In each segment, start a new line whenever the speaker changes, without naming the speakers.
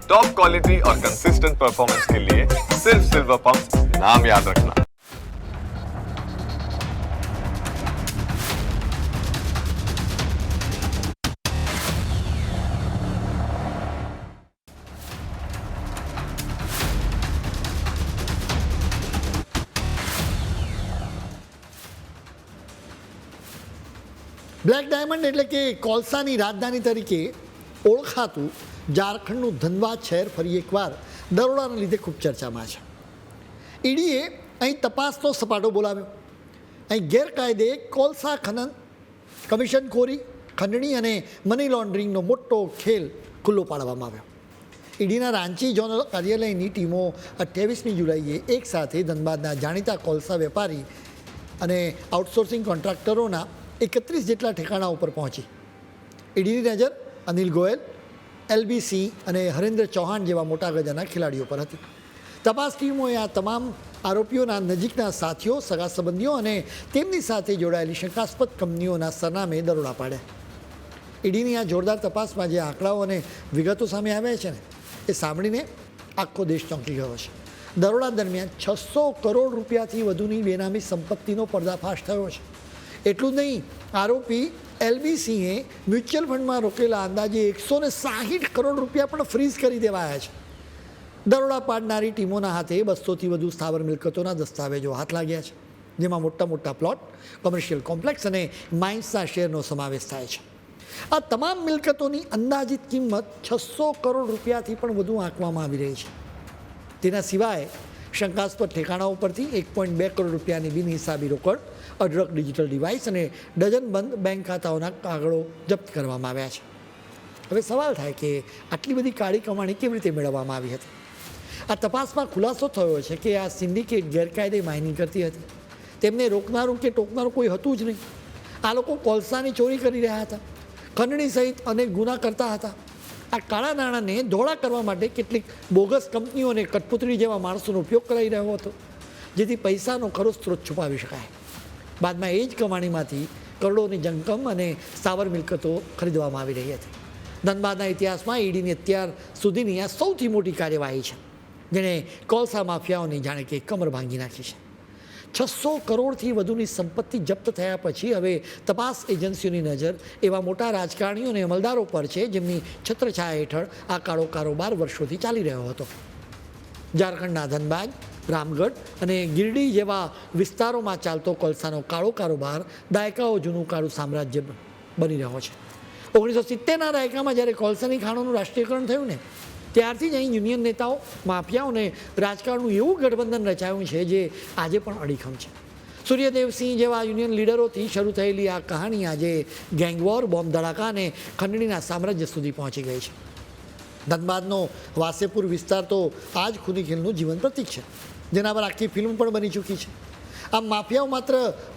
Top quality और consistent performance के लिए सिर्फ सिल्वर पंप नाम याद रखना।
બ્લેક ડાયમંડ એટલે કે કોલસાની રાજધાની તરીકે ઓળખાતું ઝારખંડનું ધનબાદ શહેર ફરી એકવાર દરોડાને લીધે ખૂબ ચર્ચામાં છે. ઈડીએ અહીં તપાસનો સપાટો બોલાવ્યો. અહીં ગેરકાયદે કોલસા ખનન, કમિશનખોરી, ખંડણી અને મની લોન્ડરિંગનો મોટો ખેલ ખુલ્લો પાડવામાં આવ્યો. ઈડીના રાંચી ઝોનલ કાર્યાલયની ટીમો 28મી જુલાઈએ એકસાથે ધનબાદના જાણીતા કોલસા વેપારી અને આઉટસોર્સિંગ કોન્ટ્રાક્ટરોના 31 જેટલા ઠેકાણા ઉપર પહોંચી. ઈડીની નજર અનિલ ગોયલ, LB સિંહ અને હરેન્દ્ર ચૌહાણ જેવા મોટા ગજાના ખેલાડીઓ પર હતી. તપાસ ટીમોએ આ તમામ આરોપીઓના નજીકના સાથીઓ, સગા સંબંધીઓ અને તેમની સાથે જોડાયેલી શંકાસ્પદ કંપનીઓના સરનામે દરોડા પાડ્યા. ઈડીની આ જોરદાર તપાસમાં જે આંકડાઓ અને વિગતો સામે આવ્યા છે ને, એ સાંભળીને આખો દેશ ચોંકી ગયો છે. દરોડા દરમિયાન 600 કરોડ રૂપિયાથી વધુની બેનામી સંપત્તિનો પર્દાફાશ થયો છે. એટલું જ નહીં, આરોપી LB સિંહે મ્યુચ્યુઅલ ફંડમાં રોકેલા અંદાજે 160 કરોડ રૂપિયા પણ ફ્રીઝ કરી દેવાયા છે. દરોડા પાડનારી ટીમોના હાથે 200થી વધુ સ્થાવર મિલકતોના દસ્તાવેજો હાથ લાગ્યા છે, જેમાં મોટા મોટા પ્લોટ, કોમર્શિયલ કોમ્પ્લેક્સ અને માઇન્સના શેરનો સમાવેશ થાય છે. આ તમામ મિલકતોની અંદાજિત કિંમત 600 કરોડ રૂપિયાથી પણ વધુ આંકવામાં આવી રહી છે. તેના સિવાય શંકાસ્પદ ઠેકાણાઓ પરથી 1.2 કરોડ રૂપિયાની બિનહિસાબી રોકડ, અઢળક ડિજિટલ ડિવાઇસ અને ડઝન બંધ બેંક ખાતાઓના કાગળો જપ્ત કરવામાં આવ્યા છે. હવે સવાલ થાય કે આટલી બધી કાળી કમાણી કેવી રીતે મેળવવામાં આવી હતી? આ તપાસમાં ખુલાસો થયો છે કે આ સિન્ડિકેટ ગેરકાયદે માઇનિંગ કરતી હતી. તેમને રોકનારું કે ટોકનારું કોઈ હતું જ નહીં. આ લોકો કોલસાની ચોરી કરી રહ્યા હતા, ખંડણી સહિત અનેક ગુના કરતા હતા. આ કાળા નાણાંને ધોળા કરવા માટે કેટલીક બોગસ કંપનીઓ અને કઠપુતળી જેવા માણસોનો ઉપયોગ કરાઈ રહ્યો હતો, જેથી પૈસાનો ખરો સ્ત્રોત છુપાવી શકાય. બાદમાં એ જ કમાણીમાંથી કરોડોની જંગમ અને સ્થાવર મિલકતો ખરીદવામાં આવી રહી હતી. ધનબાદના ઇતિહાસમાં ઈડીની અત્યાર સુધીની આ સૌથી મોટી કાર્યવાહી છે, જેણે કોલસા માફિયાઓની જાણે કે કમર ભાંગી નાખી છે. 600 કરોડથી વધુની સંપત્તિ જપ્ત થયા પછી હવે તપાસ એજન્સીઓની નજર એવા મોટા રાજકારણીઓ અને અમલદારો પર છે, જેમની છત્રછાયા હેઠળ આ કાળો કારોબાર વર્ષોથી ચાલી રહ્યો હતો. ઝારખંડના ધનબાદ, રામગઢ અને ગિરડી જેવા વિસ્તારોમાં ચાલતો કોલસાનો કાળો કારોબાર દાયકાઓ જૂનું કાળું સામ્રાજ્ય બની રહ્યો છે. 1970ના દાયકામાં જ્યારે કોલસાની ખાણોનું રાષ્ટ્રીયકરણ થયું ને, ત્યારથી જ અહીં યુનિયન નેતાઓ, માફિયાઓ અને રાજકારણનું એવું ગઠબંધન રચાયું છે જે આજે પણ અડીખમ છે. સૂર્યદેવસિંહ જેવા યુનિયન લીડરોથી શરૂ થયેલી આ કહાણી આજે ગેંગવોર, બોમ્બ ધડાકા અને ખંડણીના સામ્રાજ્ય સુધી પહોંચી ગઈ છે. ધનબાદનો વાસેપુર વિસ્તાર તો આ જ ખૂની ખેલનું જીવન પ્રતીક છે, જેના પર આખી ફિલ્મ પણ બની ચૂકી છે. આ માફિયાઓ માત્ર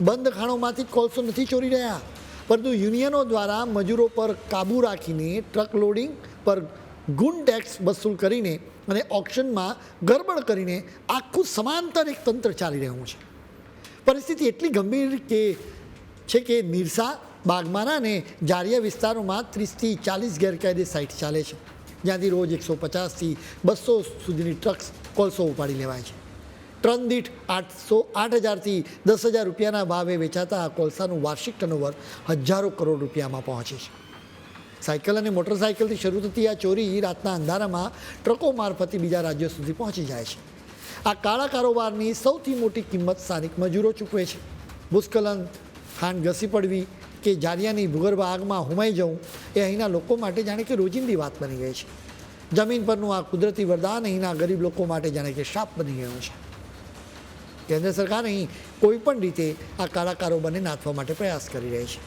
બંધ ખાણોમાંથી કોલસો નથી ચોરી રહ્યા, પરંતુ યુનિયનો દ્વારા મજૂરો પર કાબૂ રાખીને ટ્રક લોડિંગ પર ગુણ ટેક્સ વસૂલ કરીને અને ઓક્શનમાં ગરબડ કરીને આખું સમાંતર એક તંત્ર ચાલી રહ્યું છે. પરિસ્થિતિ એટલી ગંભીર છે કે નિરસા, બાગમારા અને જારિયા વિસ્તારોમાં 30થી 40 ગેરકાયદે સાઇટ ચાલે છે, જ્યાંથી રોજ 150થી 200 સુધીની ટ્રક્સ કોલસો ઉપાડી લેવાય છે. ટન દીઠ 8,000થી 10,000 રૂપિયાના ભાવે વેચાતા આ કોલસાનું વાર્ષિક ટર્નઓવર હજારો કરોડ રૂપિયામાં પહોંચે છે. સાયકલ અને મોટરસાયકલથી શરૂ થતી આ ચોરી રાતના અંધારામાં ટ્રકો મારફતે બીજા રાજ્યો સુધી પહોંચી જાય છે. આ કાળા કારોબારની સૌથી મોટી કિંમત સ્થાનિક મજૂરો ચૂકવે છે. ભૂસ્ખલન, ખાંડ ઘસી પડવી કે જારિયાની ભૂગર્ભ આગમાં હુમાઈ જવું એ અહીંના લોકો માટે જાણે કે રોજિંદી વાત બની ગઈ છે. જમીન પરનું આ કુદરતી વરદાન અહીંના ગરીબ લોકો માટે જાણે કે શાપ બની ગયું છે. કેન્દ્ર સરકાર અહીં કોઈ પણ રીતે આ કાળા કારોબારને નાથવા માટે પ્રયાસ કરી રહી છે.